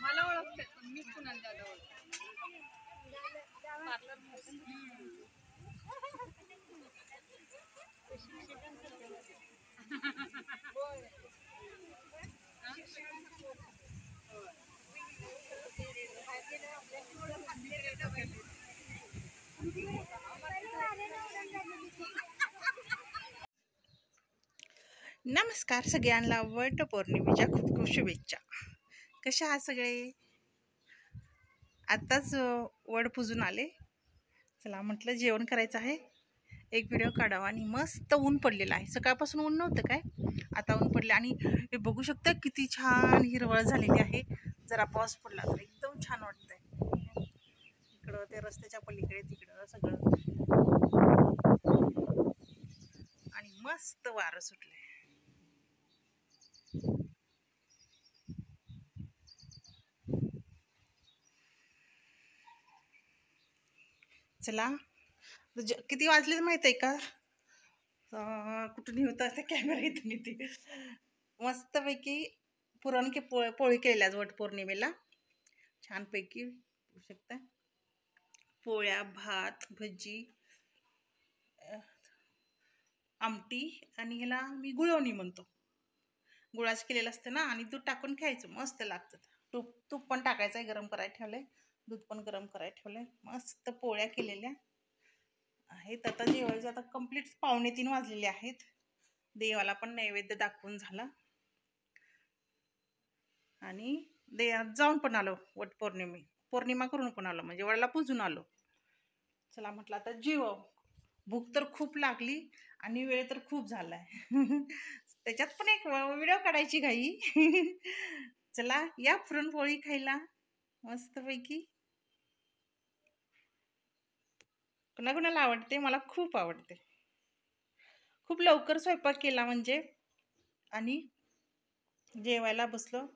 मला ओळखते पण मी कुणाला दादा ओळखते नमस्कार सगळ्यांना वटपौर्णिमेच्या खूप खूप शुभेच्छा. कशा आहात सगळे? आत्ताच वड पूजून आले. चला म्हटलं जेवण करायचं आहे, एक व्हिडिओ काढावा. आणि मस्त ऊन पडलेलं आहे. सकाळपासून ऊन नव्हतं काय, आता ऊन पडले. आणि हे बघू शकता किती छान हिरवळ झालेली आहे. जरा पाऊस पडला तर एकदम छान वाटतंय. इकडं ते रस्त्याच्या पलीकडे तिकडं सगळं, आणि मस्त वारं सुटलंय. चला किती वाजले माहित आहे का? कुठून होता त्या कॅमेरा इथून येते. मस्तपैकी पुरणकी पोळी केल्या वट पौर्णिमेला, छानपैकी बघू शकता. पोळ्या, भात, भजी, आमटी, आणि ह्याला मी गुळवणी म्हणतो. गुळाच केलेलं असतं ना, आणि दूध टाकून खायचं, मस्त लागतं. तूप पण टाकायचं आहे, गरम करायला ठेवलंय. दूध पण गरम करायला ठेवलंय. मस्त पोळ्या केलेल्या आहेत. आता जेवायचं. आता कंप्लीट 2:45 वाजलेले आहेत. देवाला पण नैवेद्य दाखवून झाला, आणि देवात जाऊन पण आलो. पौर्णिमा करून पण आलो, म्हणजे वडाला पूजून आलो. चला म्हटलं आता जेव. भूक तर खूप लागली आणि वेळ तर खूप झालाय. त्याच्यात पण एक व्हिडिओ काढायची घाई. चला या पुरणपोळी खायला मस्तपैकी. कोणाकोणाला आवडते? मला खूप आवडते. खूप लवकर स्वयंपाक केला म्हणजे, आणि जेवायला बसलो.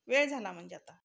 वेळ झाला म्हणजे आता